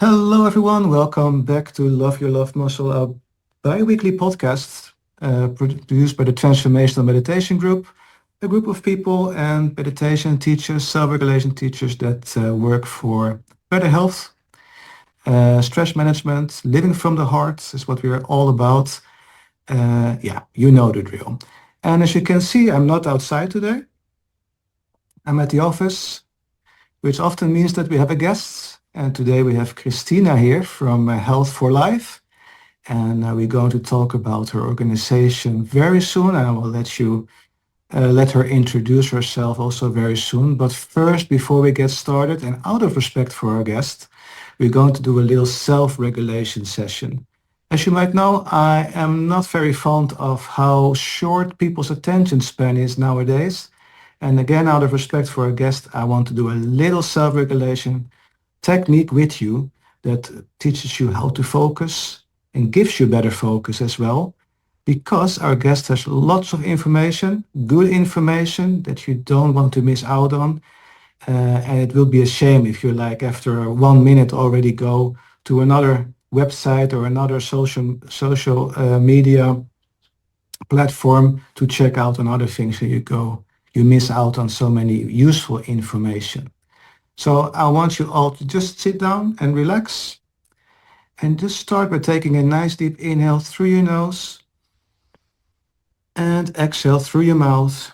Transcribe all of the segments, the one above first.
Hello, everyone. Welcome back to Love Your Love Muscle, a bi-weekly podcast produced by the Transformational Meditation Group, a group of people and meditation teachers, self-regulation teachers that work for better health, stress management, living from the heart is what we are all about. Yeah, you know the drill. And as you can see, I'm not outside today. I'm at the office, which often means that we have a guest. And today we have Christina here from Health for Life. And we're going to talk about her organization very soon. And I will let her introduce herself also very soon. But first, before we get started, and out of respect for our guest, we're going to do a little self-regulation session. As you might know, I am not very fond of how short people's attention span is nowadays. And again, out of respect for our guest, I want to do a little self-regulation technique with you that teaches you how to focus and gives you better focus as well, because our guest has lots of information, good information that you don't want to miss out on. And it will be a shame if you like after 1 minute already go to another website or another social media platform to check out on other things and you miss out on so many useful information. So I want you all to just sit down and relax and just start by taking a nice deep inhale through your nose and exhale through your mouth.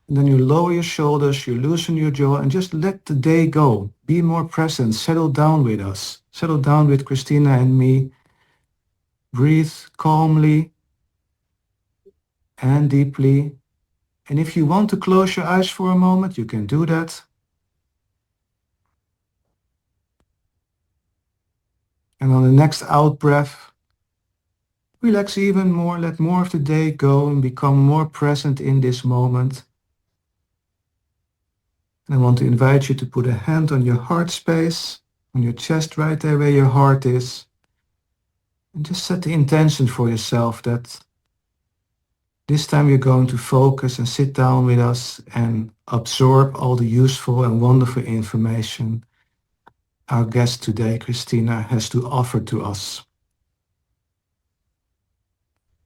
And then you lower your shoulders, you loosen your jaw and just let the day go. Be more present, settle down with us. Settle down with Christina and me. Breathe calmly and deeply. And if you want to close your eyes for a moment, you can do that. And on the next out breath, relax even more, let more of the day go and become more present in this moment. And I want to invite you to put a hand on your heart space, on your chest right there where your heart is. And just set the intention for yourself that this time you're going to focus and sit down with us and absorb all the useful and wonderful information our guest today, Christina, has to offer to us.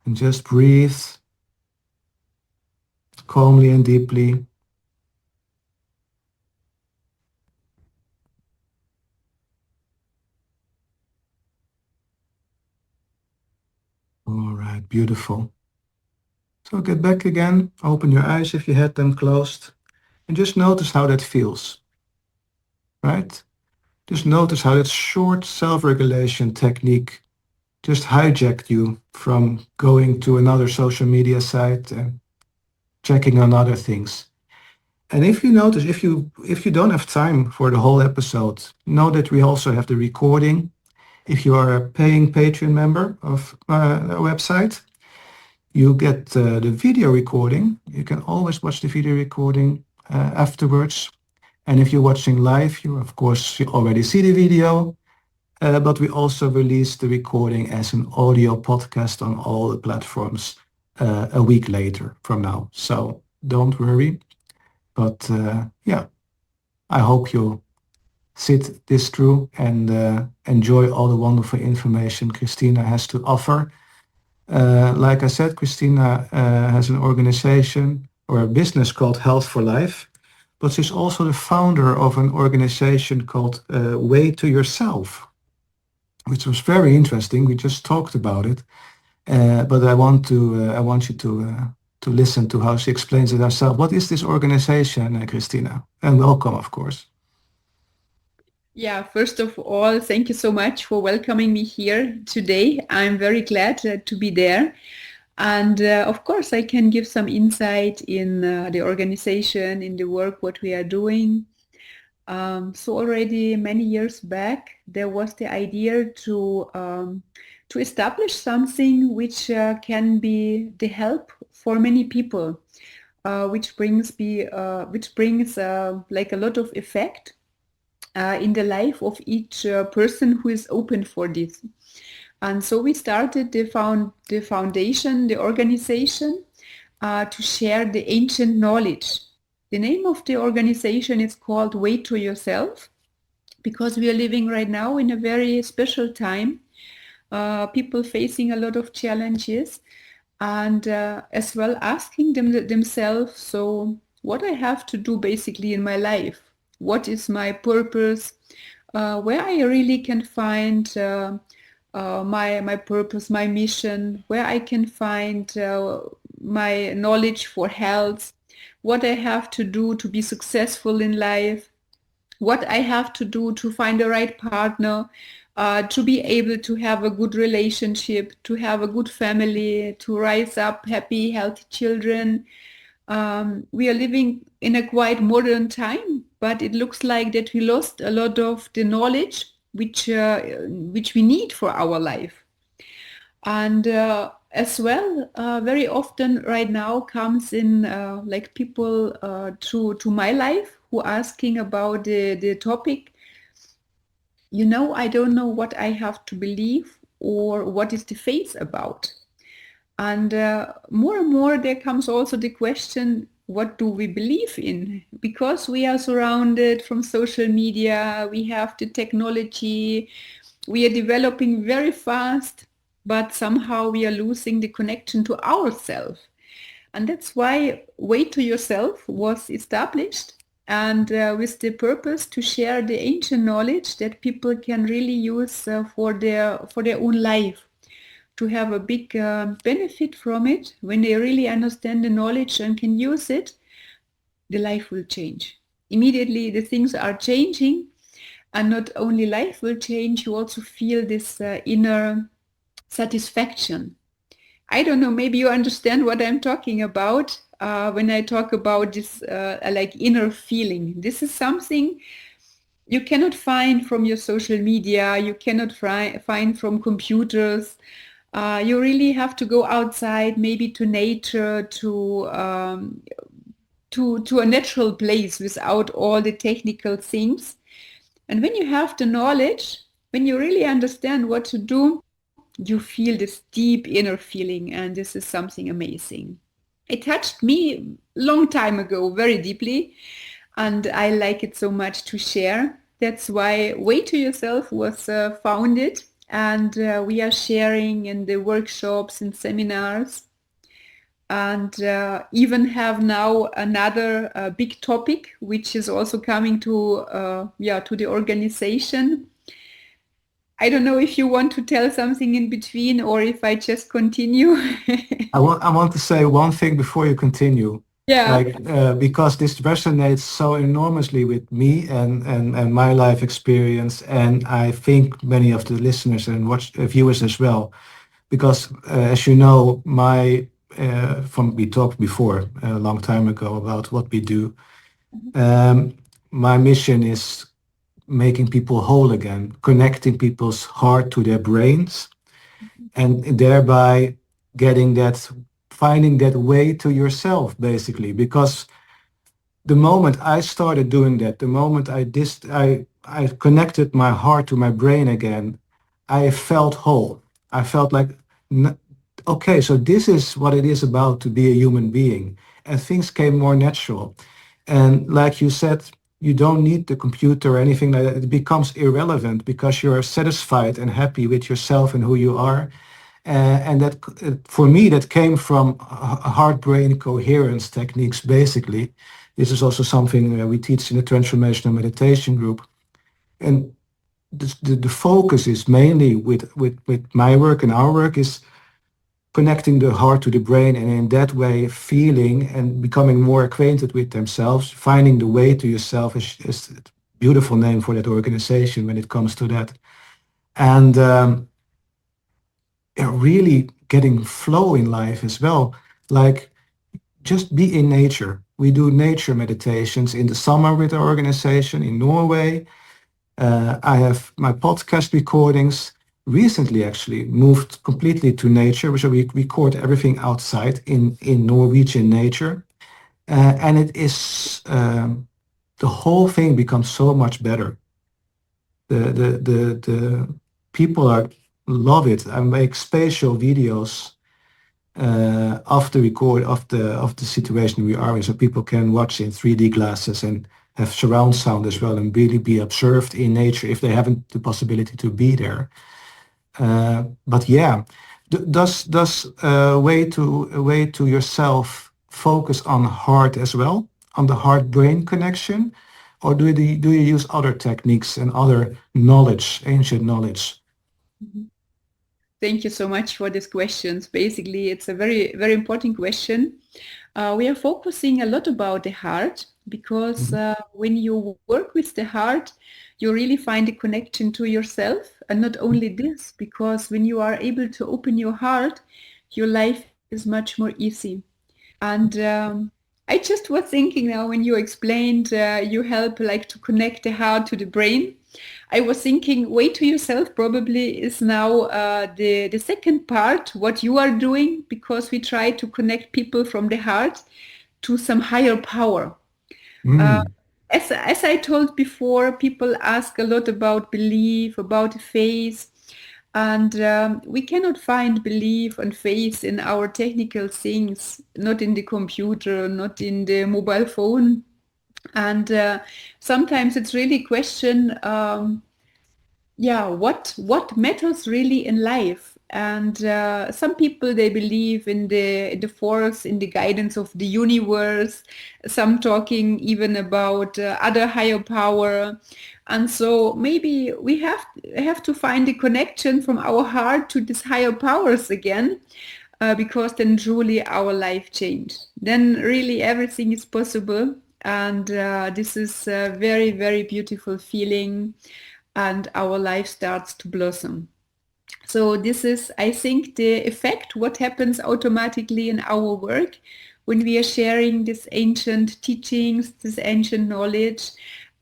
And just breathe calmly and deeply. All right, beautiful. So get back again, open your eyes if you had them closed, and just notice how that feels, right? Just notice how that short self-regulation technique just hijacked you from going to another social media site and checking on other things. And if you notice, if you don't have time for the whole episode, know that we also have the recording. If you are a paying Patreon member of our website, you get the video recording. You can always watch the video recording afterwards. And if you're watching live, you already see the video, but we also release the recording as an audio podcast on all the platforms a week later from now. So don't worry. But yeah, I hope you'll sit this through and enjoy all the wonderful information Christina has to offer. Like I said, Christina has an organization or a business called Health for Life, but she's also the founder of an organization called Way to Yourself, which was very interesting. We just talked about it, but I want you to listen to how she explains it herself. What is this organization, Christina? And welcome, of course. Yeah, first of all, thank you so much for welcoming me here today. I'm very glad to be there. And of course, I can give some insight in the organization, in the work, what we are doing. So already many years back, there was the idea to establish something which can be the help for many people, which brings like a lot of effect in the life of each person who is open for this. And so we started the foundation, the organization, to share the ancient knowledge. The name of the organization is called Way to Yourself. because we are living right now in a very special time. People facing a lot of challenges, and as well asking themselves, so what I have to do basically in my life, what is my purpose, where I really can find my purpose, my mission, where I can find my knowledge for health, what I have to do to be successful in life, what I have to do to find the right partner, to be able to have a good relationship, to have a good family, to rise up happy, healthy children. We are living in a quite modern time, but it looks like that we lost a lot of the knowledge which we need for our life. And as well, very often right now comes in like people to my life who asking about the topic, I don't know what I have to believe or what is the faith about. And more and more there comes also the question, what do we believe in? Because we are surrounded from social media, we have the technology, we are developing very fast, but somehow we are losing the connection to ourselves. And that's why Way to Yourself was established, and with the purpose to share the ancient knowledge that people can really use for their own life, to have a big benefit from it. When they really understand the knowledge and can use it, the life will change. Immediately the things are changing, and not only life will change, you also feel this inner satisfaction. I don't know, maybe you understand what I'm talking about when I talk about this like inner feeling. This is something you cannot find from your social media, you cannot find from computers. You really have to go outside, maybe to nature, to a natural place without all the technical things. And when you have the knowledge, when you really understand what to do, you feel this deep inner feeling, and this is something amazing. It touched me long time ago, very deeply, and I like it so much to share. That's why Way to Yourself was founded, and we are sharing in the workshops and seminars, and even have now another big topic which is also coming to the organization. I don't know if you want to tell something in between or if I just continue. I want to say one thing before you continue, Yeah. like because this resonates so enormously with me and my life experience, and I think many of the listeners and watch viewers as well, because as you know, my from we talked before a long time ago about what we do. Um, my mission is making people whole again, connecting people's heart to their brains, and thereby getting that, finding that way to yourself, basically. Because the moment I started doing that, the moment I connected my heart to my brain again, I felt whole. I felt like, okay, so this is what it is about to be a human being, and things came more natural. And like you said, you don't need the computer or anything like that. It becomes irrelevant because you're satisfied and happy with yourself and who you are. And that, for me, that came from heart-brain coherence techniques, basically. This is also something we teach in the transformational meditation group. And the focus is mainly with my work and our work is connecting the heart to the brain, and in that way feeling and becoming more acquainted with themselves. Finding the way to yourself is a beautiful name for that organization when it comes to that. And really getting flow in life as well. Like, just be in nature. We do nature meditations in the summer with our organization in Norway. I have my podcast recordings recently actually moved completely to nature, so we record everything outside in Norwegian nature. And it is, the whole thing becomes so much better. The people are love it. I make spatial videos of the record of the situation we are in, so people can watch in 3D glasses and have surround sound as well and really be observed in nature if they haven't the possibility to be there. But yeah, does way to yourself focus on heart as well, on the heart-brain connection, or do you use other techniques and other knowledge, ancient knowledge? Mhm. Thank you so much for these questions. Basically, it's a very, very important question. We are focusing a lot about the heart because Mhm. when you work with the heart, you really find a connection to yourself. And not only this, because when you are able to open your heart, your life is much more easy. And I just was thinking now when you explained you help like to connect the heart to the brain. I was thinking, way to yourself probably is now the second part, what you are doing, because we try to connect people from the heart to some higher power. Uh, Mm. as I told before, people ask a lot about belief, about faith, and we cannot find belief and faith in our technical things, not in the computer, not in the mobile phone. And sometimes it's really question, yeah, what matters really in life. And some people, they believe in the force, in the guidance of the universe, some talking even about other higher power. And so maybe we have to find a connection from our heart to these higher powers again, because then truly our life change, then really everything is possible. And this is a very, very beautiful feeling, and our life starts to blossom. So this is, I think, the effect, what happens automatically in our work when we are sharing these ancient teachings, this ancient knowledge,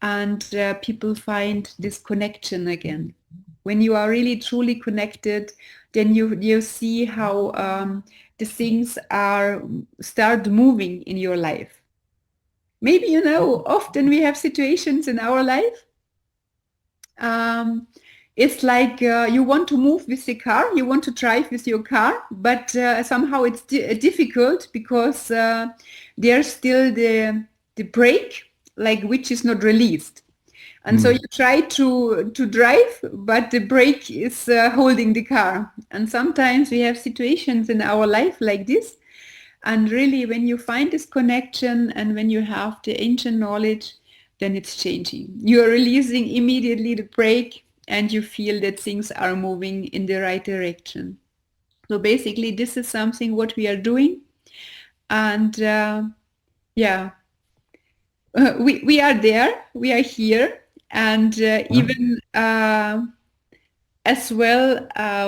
and people find this connection again. When you are really truly connected, then you see how the things are start moving in your life. Maybe often we have situations in our life, um, it's like you want to move with the car, you want to drive with your car, but somehow it's difficult because there's still the brake, like which is not released. And so you Mm. try to drive, but the brake is holding the car. And sometimes we have situations in our life like this. And really, when you find this connection and when you have the ancient knowledge, then it's changing. You are releasing immediately the brake and you feel that things are moving in the right direction. So basically, this is something what we are doing. And yeah, we are there, we are here. And Yeah. even as well,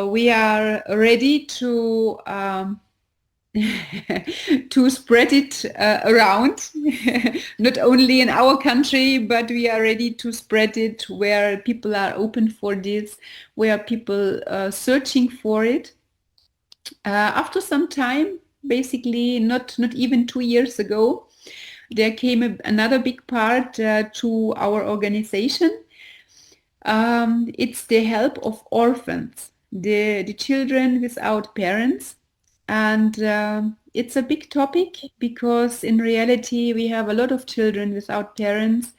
we are ready to to spread it around, not only in our country, but we are ready to spread it where people are open for this, where people searching for it. After some time, basically not even 2 years ago, there came another big part to our organization. It's the help of orphans, the children without parents. And it's a big topic because in reality, we have a lot of children without parents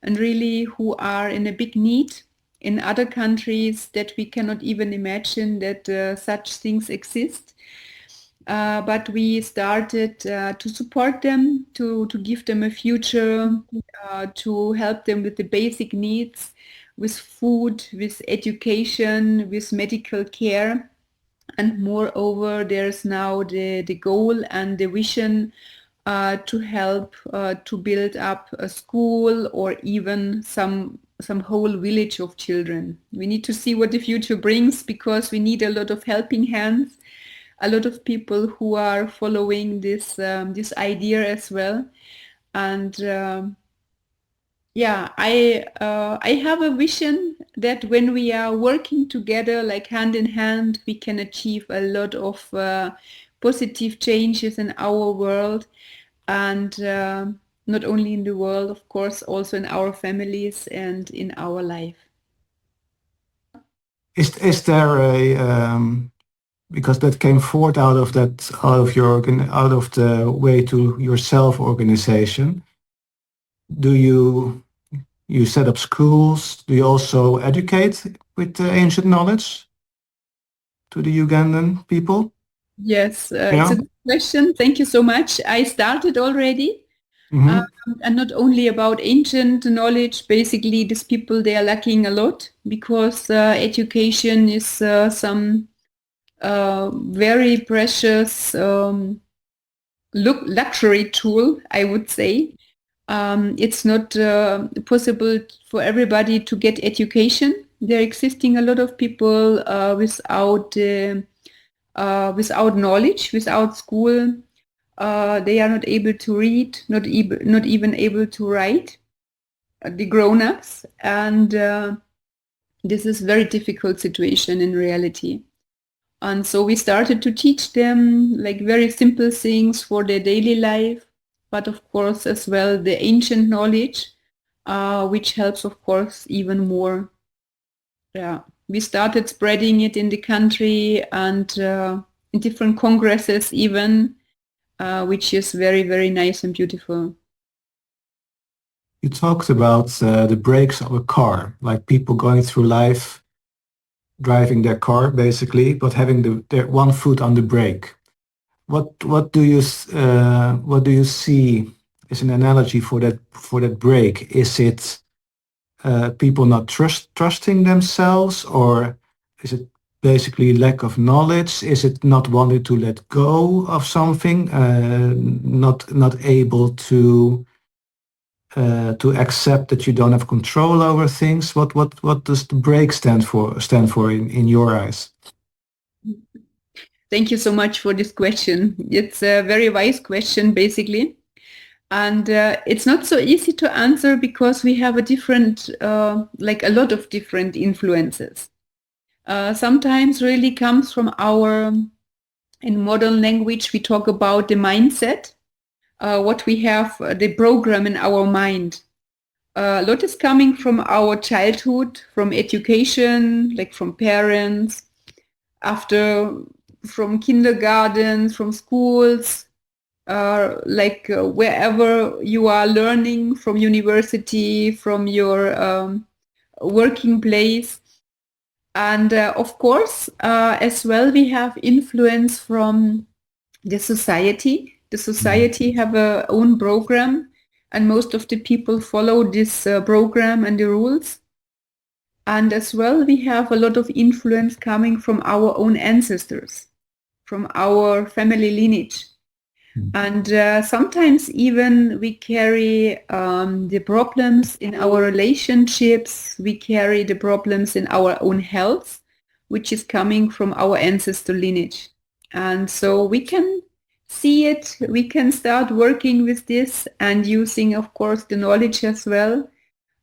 and really who are in a big need in other countries that we cannot even imagine that such things exist. But we started to support them, to give them a future, to help them with the basic needs, with food, with education, with medical care. And moreover, there's now the goal and the vision to help to build up a school or even some whole village of children. We need to see what the future brings because we need a lot of helping hands, a lot of people who are following this idea as well. And yeah, I have a vision that when we are working together, like hand in hand, we can achieve a lot of positive changes in our world, and not only in the world, of course, also in our families and in our life. Is there a because that came forth out of out of your out of the way to your self organization. Do you set up schools? Do you also educate with ancient knowledge to the Ugandan people? Yes, it's a Yeah. good question. Thank you so much. I started already, um, Mm-hmm. and not only about ancient knowledge. Basically, these people they are lacking a lot because education is some very precious luxury tool, I would say. It's not possible for everybody to get education. There are existing a lot of people without knowledge, without school. They are not able to read, not even able to write. The grown-ups, and this is very difficult situation in reality. And so we started to teach them like very simple things for their daily life, but of course as well the ancient knowledge, which helps of course even more. Yeah, we started spreading it in the country and in different congresses even, which is very, very nice and beautiful. You talked about the brakes of a car, like people going through life driving their car basically, but having their one foot on the brake. What do you see as an analogy for that brake? Is it people not trusting themselves, or is it basically lack of knowledge? Is it not wanting to let go of something, not able to accept that you don't have control over things? What does the break stand for in your eyes? Thank you so much for this question. It's a very wise question, basically. And it's not so easy to answer because we have a different, like a lot of different influences. Sometimes really comes from in modern language, we talk about the mindset, what we have, the program in our mind. A lot is coming from our childhood, from education, like from parents, after from kindergarten, from schools, wherever you are learning, from university, from your working place. And of course, as well, we have influence from the society. The society have a own program, and most of the people follow this program and the rules. And as well, we have a lot of influence coming from our own ancestors, from our family lineage. And sometimes even we carry the problems in our relationships, we carry the problems in our own health, which is coming from our ancestor lineage. And so we can see it, we can start working with this and using, of course, the knowledge as well.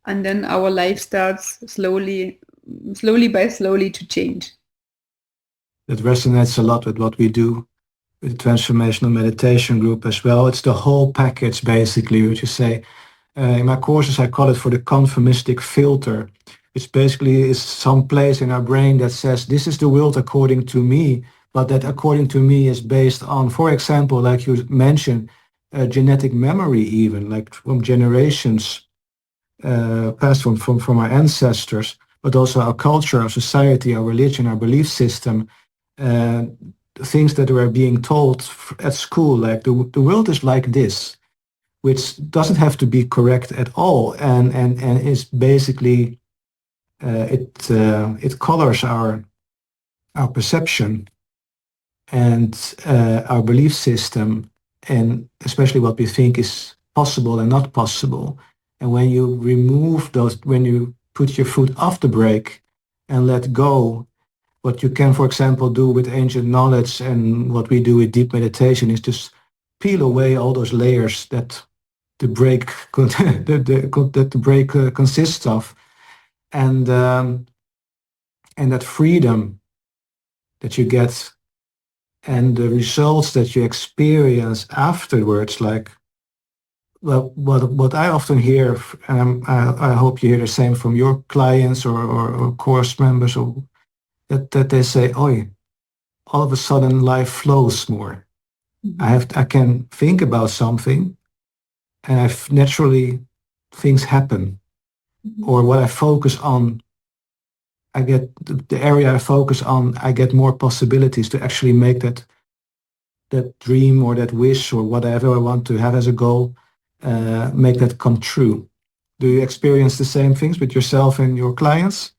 And then our life starts slowly to change. That resonates a lot with what we do with the transformational meditation group as well. It's the whole package, basically, which you say. In my courses, I call it for the conformistic filter, which basically is some place in our brain that says, this is the world according to me, but that according to me is based on, for example, like you mentioned, genetic memory, even like from generations passed from our ancestors, but also our culture, our society, our religion, our belief system, uh, things that were being told at school, like the world is like this, which doesn't have to be correct at all, and is basically it colors our perception and our belief system, and especially what we think is possible and not possible. And when you remove those, when you put your foot off the brake and let go, what you can, for example, do with ancient knowledge and what we do with deep meditation is just peel away all those layers that the brake that the brake consists of, and um, and that freedom that you get and the results that you experience afterwards, like, well, what I often hear, and I hope you hear the same from your clients or course members, or that they say, "Oh, all of a sudden life flows more. Mhm. I can think about something, and I naturally things happen, or what I focus on, I get the area I focus on, I get more possibilities to actually make that dream or that wish or whatever I want to have as a goal, make that come true. Do you experience the same things with yourself and your clients?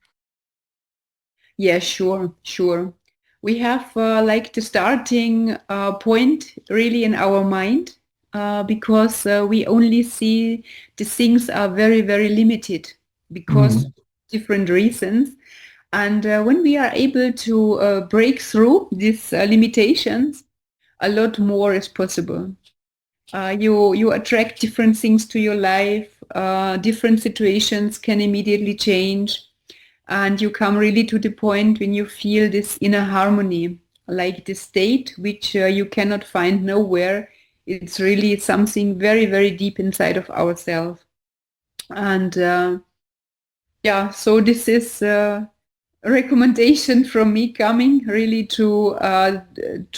Yeah, sure, sure. We have like the starting point really in our mind because we only see the things are very, very limited because Mm. different reasons. And when we are able to break through these limitations, a lot more is possible. You attract different things to your life. Different situations can immediately change, and you come really to the point when you feel this inner harmony, like this state which you cannot find nowhere. It's really something very, very deep inside of ourselves. And yeah, so this is a recommendation from me coming really to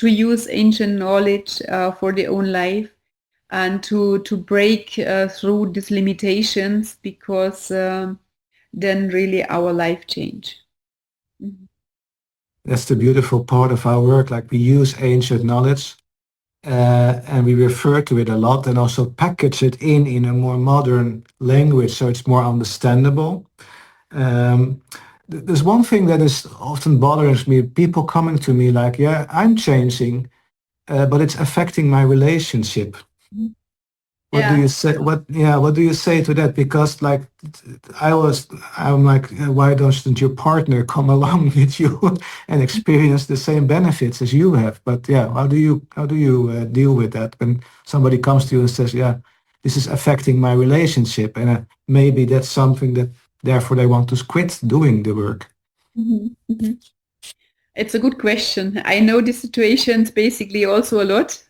use ancient knowledge for their own life and to break through these limitations because then really our life change. Mhm. That's the beautiful part of our work. Like we use ancient knowledge and we refer to it a lot and also package it in a more modern language so it's more understandable. Um, there's one thing that is often bothers me. People coming to me like, "Yeah, I'm changing, but it's affecting my relationship." What do Yeah. you say? What yeah? What do you say to that? Because like, I'm like, why doesn't your partner come along with you and experience the same benefits as you have? But yeah, how do you deal with that when somebody comes to you and says, "Yeah, this is affecting my relationship," and maybe that's something that therefore they want to quit doing the work. Mhm. Mhm. It's a good question. I know the situations basically also a lot.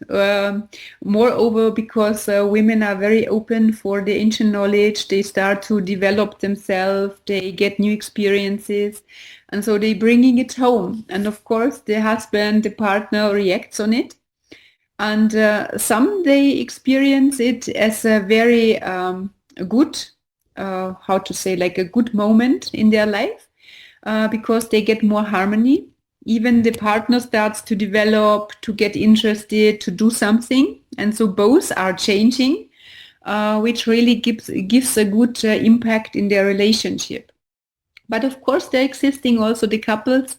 Moreover, because women are very open for the ancient knowledge, they start to develop themselves, they get new experiences, and so they bringing it home. And of course, the husband, the partner reacts on it, and some they experience it as a very good, how to say, like a good moment in their life because they get more harmony. Even the partner starts to develop, to get interested, to do something. And so both are changing, which really gives a good impact in their relationship. But of course, there existing also the couples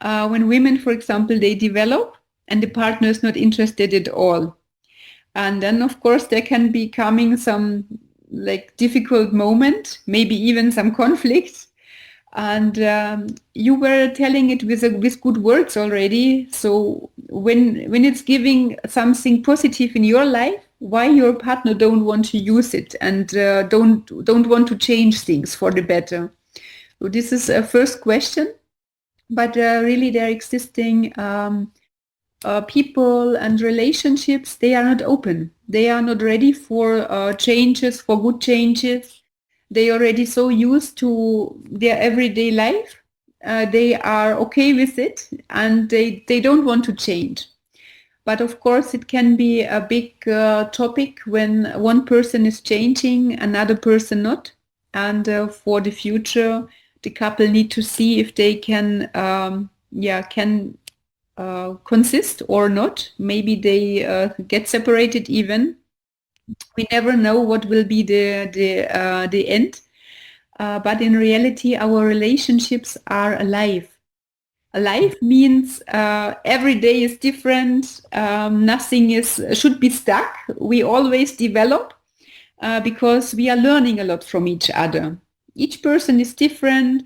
when women, for example, they develop and the partner is not interested at all. And then, of course, there can be coming some like difficult moment, maybe even some conflict, and you were telling it with good words already. So when it's giving something positive in your life, why your partner don't want to use it and don't want to change things for the better? So this is a first question. But really, they're existing people and relationships. They are not open. They are not ready for changes, for good changes. They already so used to their everyday life. They are okay with it and they don't want to change. But of course, it can be a big topic when one person is changing, another person not. And for the future, the couple need to see if they can, can consist or not. Maybe they get separated even. We never know what will be the end. But in reality, our relationships are alive. Alive means every day is different. Nothing is should be stuck. We always develop because we are learning a lot from each other. Each person is different.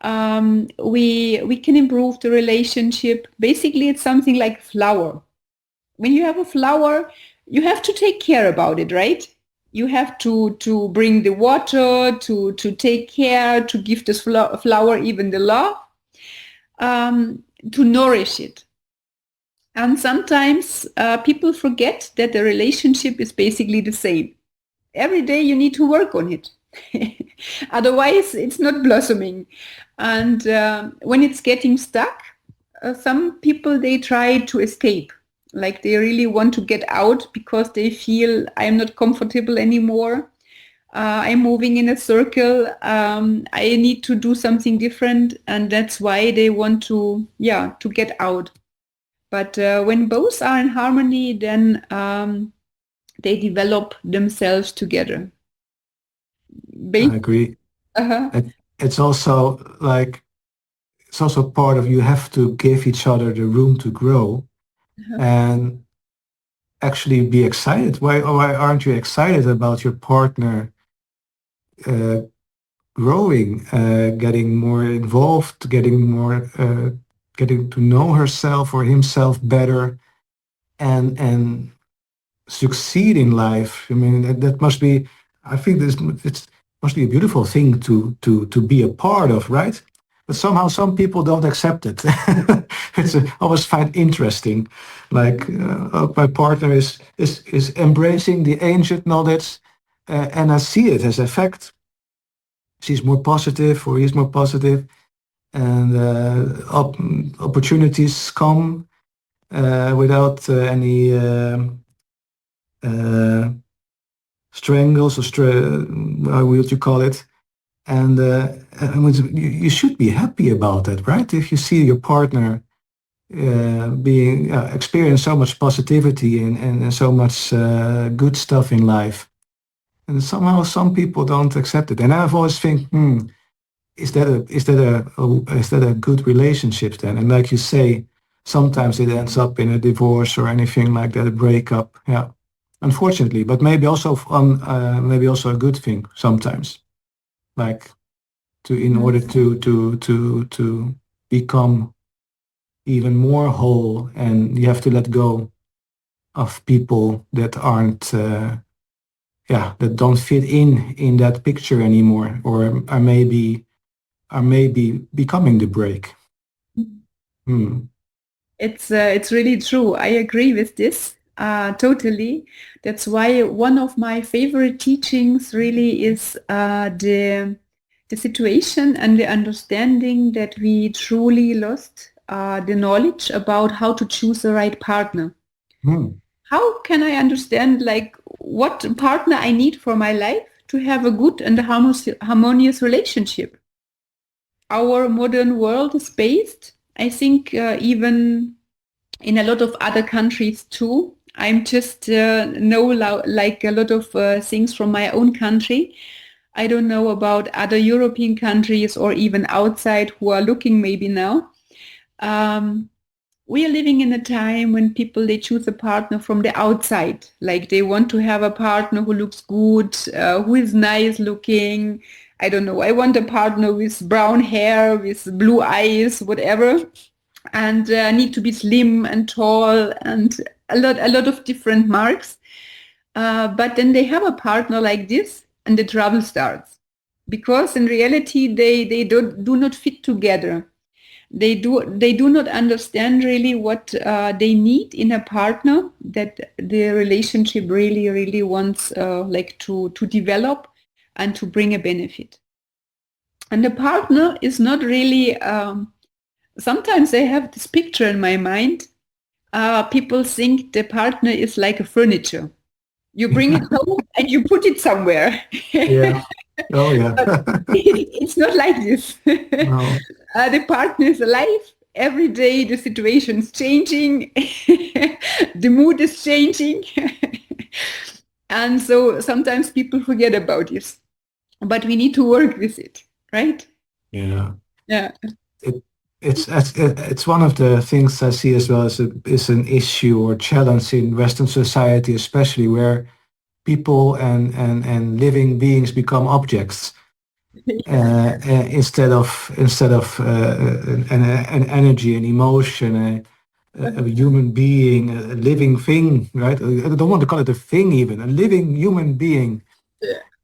We can improve the relationship. Basically, it's something like flower. When you have a flower, you have to take care about it, right? You have to bring the water, to take care, to give this flower even the love, to nourish it. And sometimes people forget that the relationship is basically the same. Every day you need to work on it. Otherwise, it's not blossoming. And when it's getting stuck, some people they try to escape. Like they really want to get out because they feel I'm not comfortable anymore. I'm moving in a circle. I need to do something different, and that's why they want to, yeah, to get out. But when both are in harmony, then they develop themselves together. I Based, agree. uh-huh, It's also like it's also part of you have to give each other the room to grow uh-huh, and actually be excited. Why aren't you excited about your partner uh, growing, getting more involved, getting to know herself or himself better, and succeed in life? I mean, that must be. I think this it must be a beautiful thing to be a part of, right? But somehow some people don't accept it. I always find interesting, like my partner is embracing the ancient knowledge, and I see it as a fact. She's more positive, or he's more positive, and opportunities come without any uh, strangles or how would you call it? And you should be happy about that, right? If you see your partner being experience so much positivity and so much good stuff in life, and somehow some people don't accept it. And I've always think, is that a good relationship then? And like you say, sometimes it ends up in a divorce or anything like that, a breakup. Yeah, unfortunately, but maybe also a good thing sometimes. Like to in order to become even more whole, and you have to let go of people that aren't that don't fit in that picture anymore, or are maybe becoming the break. Hmm. it's really true. I agree with this totally. That's why one of my favorite teachings really is the situation and the understanding that we truly lost the knowledge about how to choose the right partner. Hmm. How can I understand like what partner I need for my life to have a good and harmonious relationship? Our modern world is based, I think, even in a lot of other countries too. I'm just know like a lot of things from my own country. I don't know about other European countries or even outside who are looking maybe now. Um, we are living in a time when people they choose a partner from the outside, like they want to have a partner who looks good, who is nice looking. I don't know, I want a partner with brown hair, with blue eyes, whatever, and need to be slim and tall and a lot of different marks. But then they have a partner like this and the trouble starts because in reality they do not fit together. They do not understand really what they need in a partner that the relationship really wants like to develop and to bring a benefit. And the partner is not really sometimes I have this picture in my mind. People think the partner is like a furniture. You bring it home and you put it somewhere. Yeah. Oh yeah. But it's not like this. No. The partner is alive. Every day the situation is changing. The mood is changing. And so sometimes people forget about this. But we need to work with it, right? Yeah. Yeah. It, it's one of the things I see as well as is an issue or challenge in Western society, especially where people and living beings become objects instead of an energy, an emotion, a human being, a living thing, right? I don't want to call it a thing, even a living human being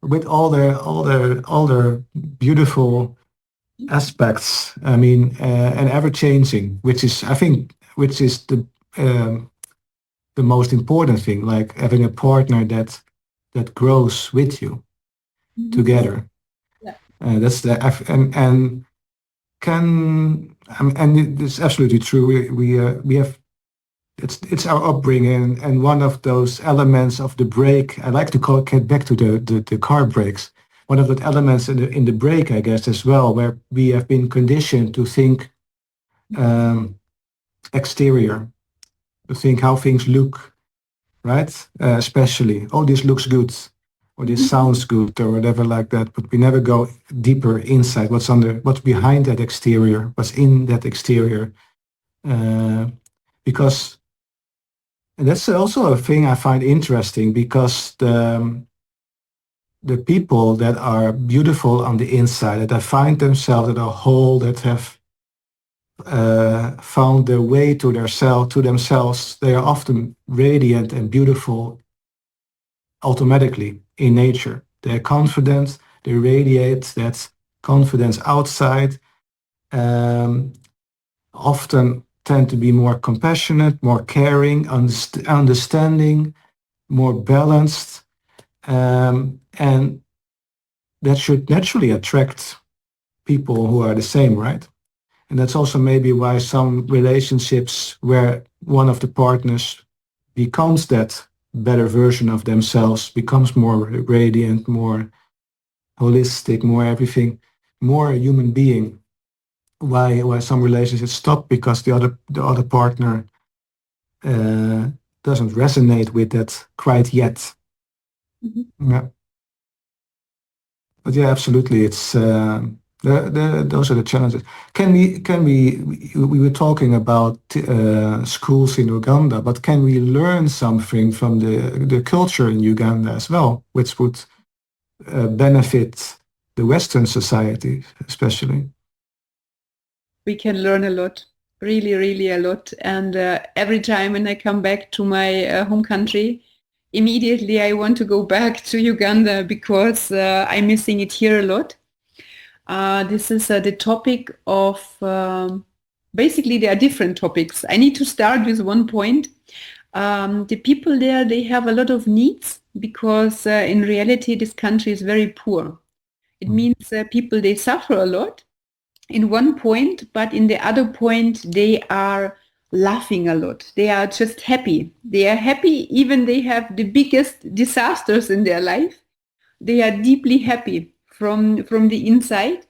with all their beautiful aspects. I mean, and ever changing, which is I think which is um, the most important thing, like having a partner that grows with you Mhm. together. Yeah. That's the and can and it's absolutely true. We have it's our upbringing, and one of those elements of the brake, I like to call get back to the car brakes. One of the elements in the brake, I guess, as well, where we have been conditioned to think um, exterior, to think how things look, right? Especially, oh, this looks good, or this sounds good, or whatever like that. But we never go deeper inside. What's behind that exterior? What's in that exterior? Uh, because and that's also a thing I find interesting because the people that are beautiful on the inside, that find themselves, that are whole, that have found their way to their self, to themselves, they are often radiant and beautiful automatically in nature. They're confident, they radiate that confidence outside, um, often tend to be more compassionate, more caring, understanding, more balanced, and that should naturally attract people who are the same, right? And that's also maybe why some relationships where one of the partners becomes that better version of themselves, becomes more radiant, more holistic, more everything, more a human being. Why some relationships stop because the other partner uh, doesn't resonate with that quite yet. Mhm. Yeah. But yeah, absolutely. It's those are the challenges. We were talking about schools in Uganda, but can we learn something from the culture in Uganda as well, which would benefit the Western society, especially? We can learn a lot, really, really a lot. And every time when I come back to my home country, immediately I want to go back to Uganda because I'm missing it here a lot. This is the topic of basically there are different topics. I need to start with one point. The people there, they have a lot of needs because in reality this country is very poor. It means people, they suffer a lot in one point, but in the other point, they are laughing a lot. They are just happy. They are happy even they have the biggest disasters in their life. They are deeply happy from the inside.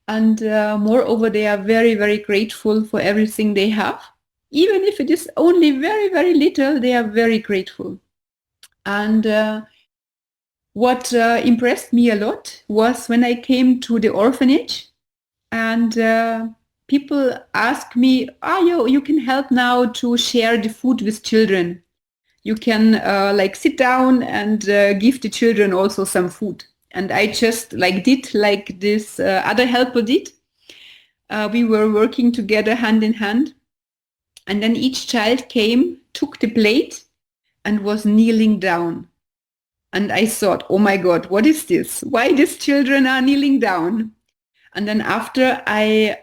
And moreover, they are very, very grateful for everything they have. Even if it is only very, very little, they are very grateful. And what impressed me a lot was when I came to the orphanage and people ask me, you can help now to share the food with children. You can like sit down and give the children also some food. And I just like did like this other helper did. We were working together hand in hand. And then each child came, took the plate and was kneeling down. And I thought, oh my God, what is this? Why these children are kneeling down? And then after I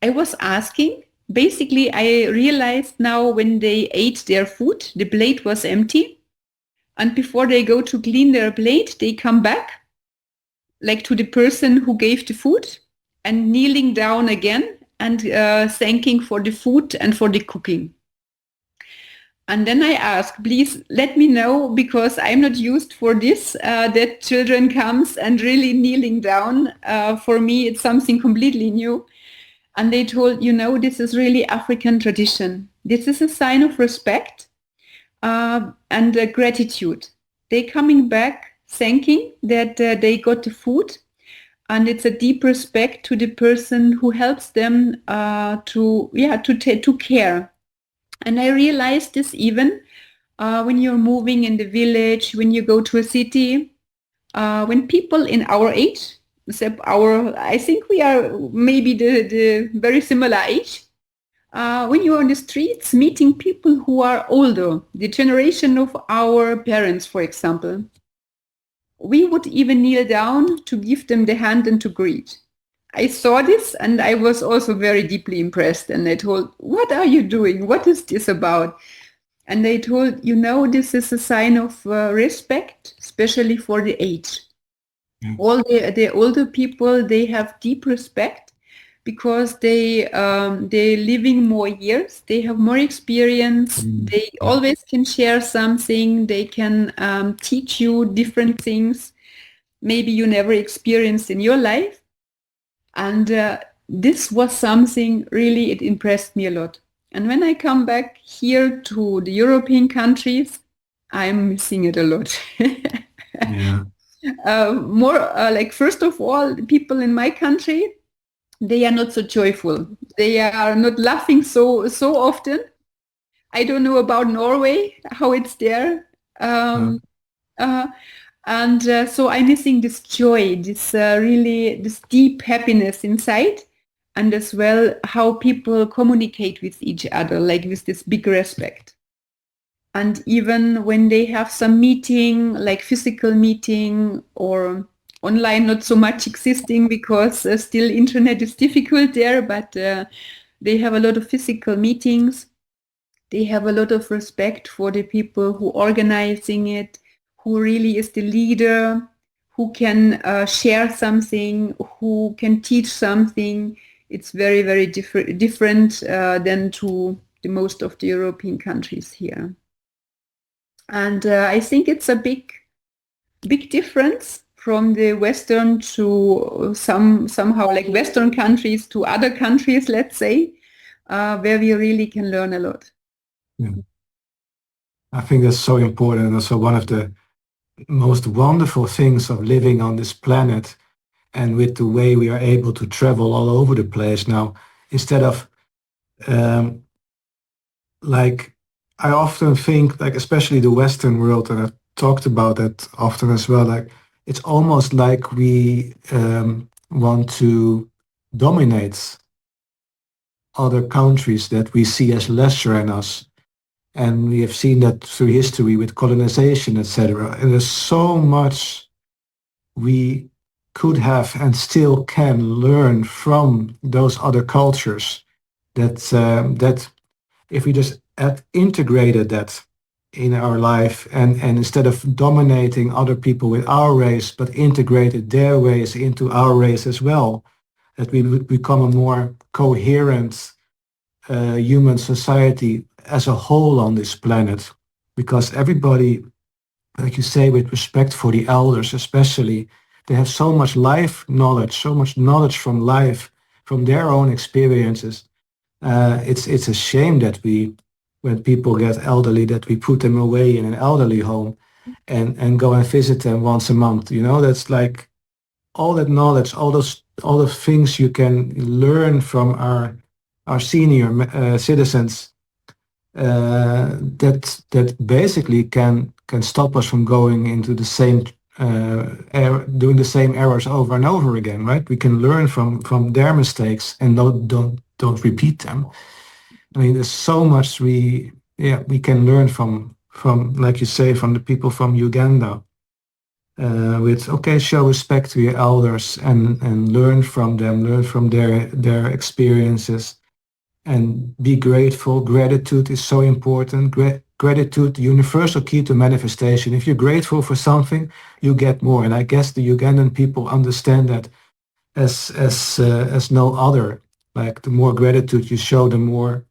was asking, basically I realized now when they ate their food, the plate was empty. And before they go to clean their plate, they come back like to the person who gave the food and kneeling down again and thanking for the food and for the cooking. And then I ask, please let me know because I'm not used for this, that children comes and really kneeling down. For me, it's something completely new. And they told, this is really African tradition. This is a sign of respect and gratitude. They coming back thanking that they got the food. And it's a deep respect to the person who helps them to care. And I realized this even when you're moving in the village, when you go to a city, when people in our age, I think we are maybe the very similar age, when you're on the streets meeting people who are older, the generation of our parents, for example, we would even kneel down to give them the hand and to greet. I saw this and I was also very deeply impressed. And I told, what are you doing? What is this about? And they told, this is a sign of respect, especially for the age. Yeah. All the older people, they have deep respect because they're living more years, they have more experience, they Yeah. always can share something, they can teach you different things maybe you never experienced in your life. And this was something really, it impressed me a lot. And when I come back here to the European countries, I'm missing it a lot. Yeah. More like, first of all, the people in my country, they are not so joyful. They are not laughing so often. I don't know about Norway, how it's there. Yeah. Um, uh, and so I'm missing this joy, this really, this deep happiness inside, and as well how people communicate with each other, like with this big respect. And even when they have some meeting, like physical meeting or online, not so much existing because still internet is difficult there, but they have a lot of physical meetings. They have a lot of respect for the people who organizing it, who really is the leader, who can share something, who can teach something. It's very, very different than to the most of the European countries here. And I think it's a big difference from the Western to somehow like Western countries to other countries, let's say, where we really can learn a lot. Yeah. I think that's so important, and also one of the most wonderful things of living on this planet, and with the way we are able to travel all over the place now, instead of um, like, I often think, like, especially the Western world, and I've talked about that often as well, like it's almost like we want to dominate other countries that we see as lesser than us. And we have seen that through history with colonization, etc. And there's so much we could have and still can learn from those other cultures, that if we just had integrated that in our life, and instead of dominating other people with our race, but integrated their ways into our race as well, that we would become a more coherent human society as a whole on this planet. Because everybody, like you say, with respect for the elders especially, they have so much knowledge from life, from their own experiences. It's a shame that we, when people get elderly, that we put them away in an elderly home and go and visit them once a month. You know, that's like all that knowledge, all the things you can learn from our senior citizens, that basically can stop us from going into the same doing the same errors over and over again, right? We can learn from their mistakes and don't repeat them. I mean, there's so much we can learn from, like you say, from the people from Uganda. With, okay, show respect to your elders and learn from them, learn from their experiences, and be grateful. Gratitude is so important. Gratitude, the universal key to manifestation. If you're grateful for something, you get more. And I guess the Ugandan people understand that as no other. Like, the more gratitude you show, the more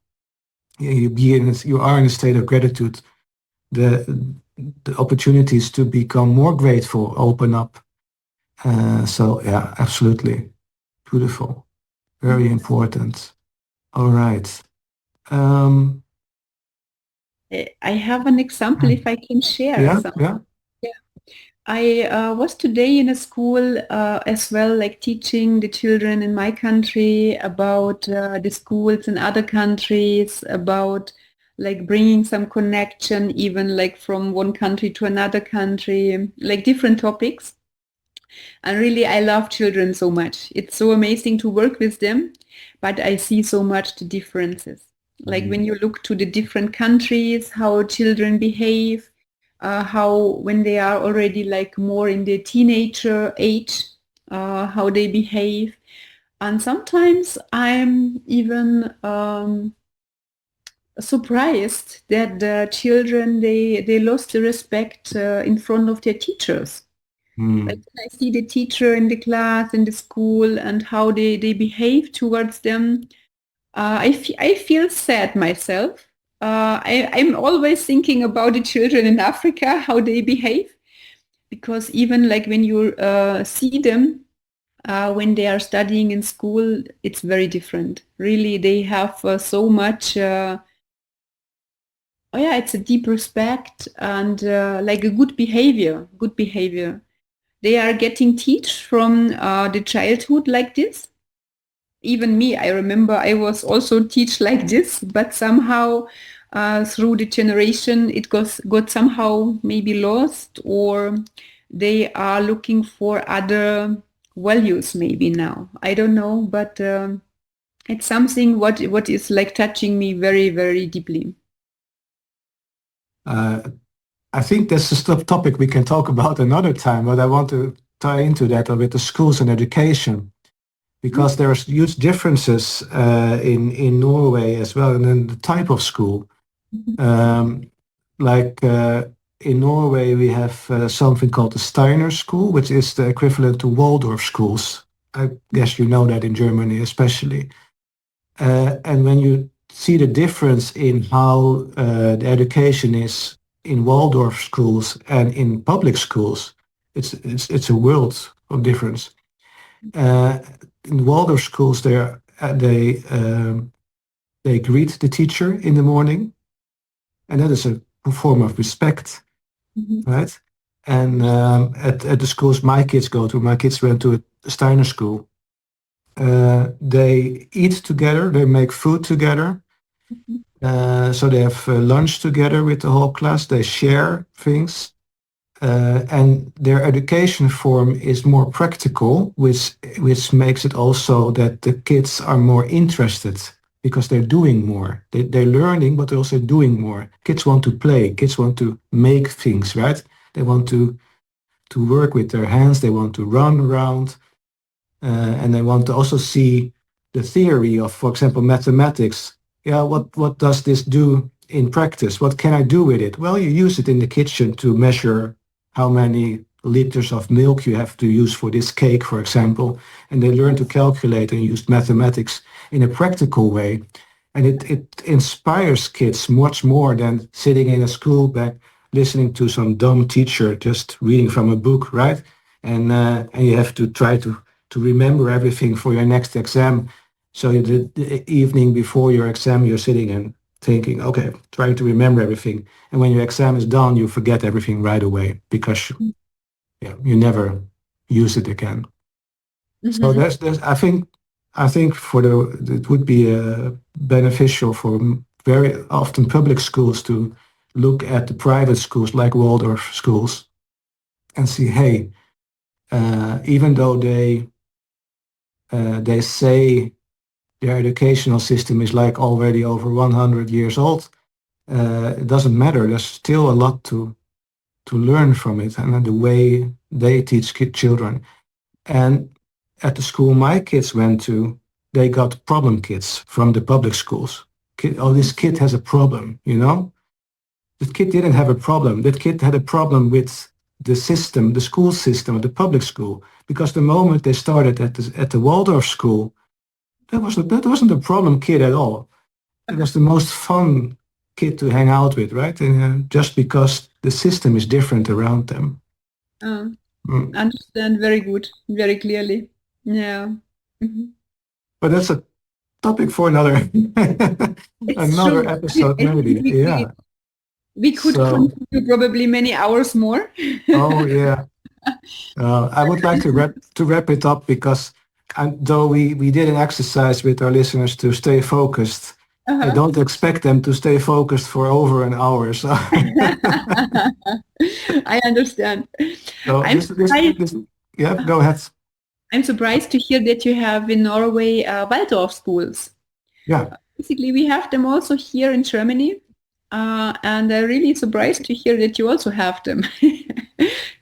you are in a state of gratitude. The the opportunities to become more grateful open up. So yeah, absolutely beautiful, very Yes. important. All right. Um, I have an example if I can share yeah, some. yeah. Yeah. I was today in a school as well, like teaching the children in my country about the schools in other countries, about like bringing some connection, even like from one country to another country, like different topics. And really, I love children so much. It's so amazing to work with them, but I see so much the differences. Like when you look to the different countries, how children behave, how when they are already like more in the teenager age, how they behave. And sometimes I'm even surprised that the children they lost the respect in front of their teachers. Mm. Like when I see the teacher in the class, in the school, and how they behave towards them, I feel sad myself. I'm always thinking about the children in Africa, how they behave, because even like when you see them when they are studying in school, it's very different. Really, they have so much. Oh yeah, it's a deep respect and like a good behavior. Good behavior. They are getting teach from the childhood like this. Even me, I remember I was also teach like this, but somehow through the generation it got somehow maybe lost, or they are looking for other values maybe now. I don't know, but it's something what is like touching me very, very deeply. Uh, I think that's a topic we can talk about another time, but I want to tie into that with the schools and education because there's huge differences in Norway as well, and then the type of school. Mhm. Um, like in Norway, we have something called the Steiner School, which is the equivalent to Waldorf schools. I guess you know that in Germany, especially. And when you see the difference in how the education is in Waldorf schools and in public schools, it's a world of difference. Uh, in Waldorf schools, they greet the teacher in the morning, and that is a form of respect, Mhm. right? And at the schools my kids went to a Steiner school. They eat together, they make food together. Mhm. So they have lunch together with the whole class. They share things, and their education form is more practical, which makes it also that the kids are more interested because they're doing more. They're learning, but they're also doing more. Kids want to play. Kids want to make things, right? They want to work with their hands. They want to run around. And I want to also see the theory of, for example, mathematics. Yeah, what does this do in practice? What can I do with it? Well, you use it in the kitchen to measure how many liters of milk you have to use for this cake, for example. And they learn to calculate and use mathematics in a practical way. And it inspires kids much more than sitting in a school back listening to some dumb teacher just reading from a book, right? And you have to try to remember everything for your next exam. So the evening before your exam, you're sitting and thinking, okay, trying to remember everything. And when your exam is done, you forget everything right away because yeah, you never use it again. So Mhm. I think for it would be beneficial for very often public schools to look at the private schools like Waldorf schools and see, hey, even though they say their educational system is like already over 100 years old, it doesn't matter. There's still a lot to learn from it and the way they teach children. And at the school my kids went to, they got problem kids from the public schools. Oh, this kid has a problem, you know? That kid didn't have a problem. That kid had a problem with the system, the school system, the public school. Because the moment they started at the Waldorf school, that wasn't a problem kid at all. It was the most fun kid to hang out with, right? And just because the system is different around them. Uh, Mm. Understand very good, very clearly. Yeah. Mhm. But that's a topic for another It's another true. episode, I think maybe. Yeah. we could So, continue probably many hours more. oh yeah, I would like to wrap it up because though we did an exercise with our listeners to stay focused, I Uh-huh. don't expect them to stay focused for over an hour. So, I understand. so I'm surprised. yeah, go ahead. I'm surprised to hear that you have in Norway Waldorf schools. Yeah. Basically, we have them also here in Germany, and I'm really surprised to hear that you also have them.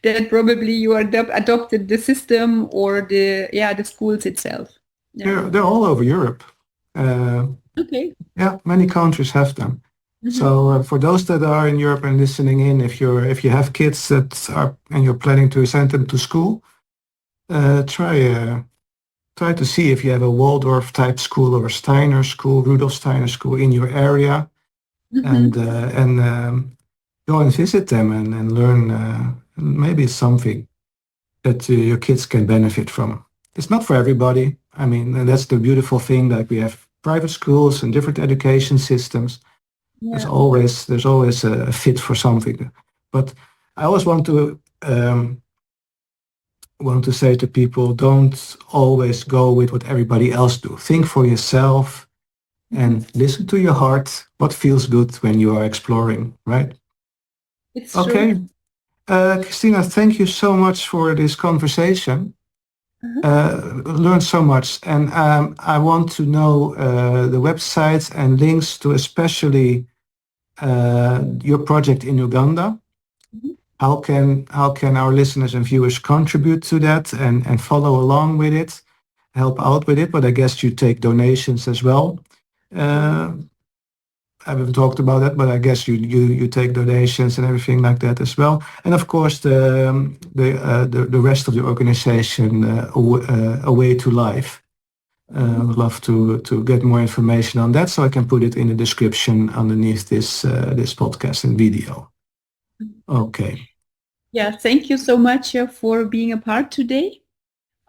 That probably you adopted the system or the schools itself. Yeah. They're all over Europe. Uh, Okay. yeah, many countries have them. Mhm. So for those that are in Europe and listening in, if you have kids that are and you're planning to send them to school, try to see if you have a Waldorf type school or a Steiner school, Rudolf Steiner school in your area, and Mhm. go and visit them and learn maybe something that your kids can benefit from. It's not for everybody. I mean, and that's the beautiful thing that we have private schools and different education systems. Yeah. There's always a fit for something. But I always want to say to people, don't always go with what everybody else do. Think for yourself Mhm. and listen to your heart. What feels good when you are exploring, right? It's true. Okay. Christina, thank you so much for this conversation. Uh-huh. Learned so much, and I want to know the websites and links to especially your project in Uganda. Mhm. How can our listeners and viewers contribute to that and follow along with it, help out with it? But I guess you take donations as well. Yeah. Uh, I haven't talked about that, but I guess you take donations and everything like that as well. And of course, the rest of the organization, A Way to Life. I Mhm. would love to get more information on that, so I can put it in the description underneath this podcast and video. Okay. Yeah, thank you so much for being a part today.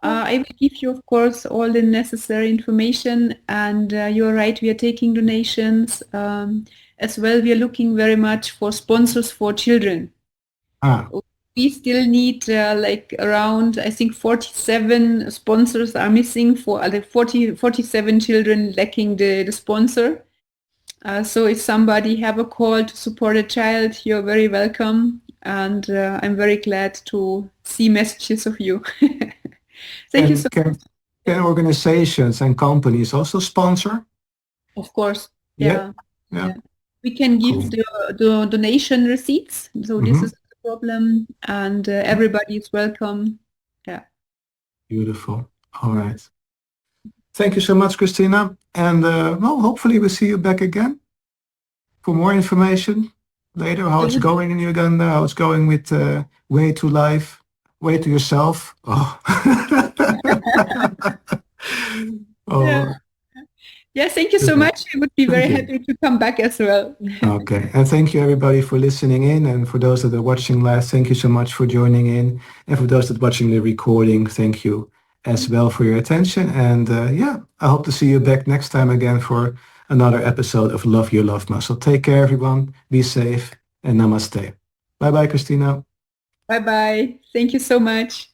I will give you, of course, all the necessary information. And you're right, we are taking donations. As well, we are looking very much for sponsors for children. Ah, We still need like around, I think, 47 sponsors are missing for the 47 children lacking the sponsor. So if somebody have a call to support a child, you're very welcome. And I'm very glad to see messages of you. Thank you can so can much. can organizations and companies also sponsor? Of course, Yeah. yeah, Yeah. yeah. We can give Cool. the donation receipts. So this Hmm. is the problem, and everybody is welcome. Yeah. Beautiful. All Mm. right. Thank you so much, Christina. And well, hopefully we'll see you back again for more information later, how it's Good. going in Uganda, how it's going with Way to Life, Way to Yourself. Oh. Yeah. Oh, Yeah. Thank you so super. much. I would be Thank very you. happy to come back as well. Okay. And thank you everybody for listening in. And for those that are watching live, thank you so much for joining in. And for those that are watching the recording, thank you as well for your attention. And yeah, I hope to see you back next time again for another episode of Love Your Love Muscle. Take care, everyone. Be safe and namaste. Bye bye, Christina. Bye bye. Thank you so much.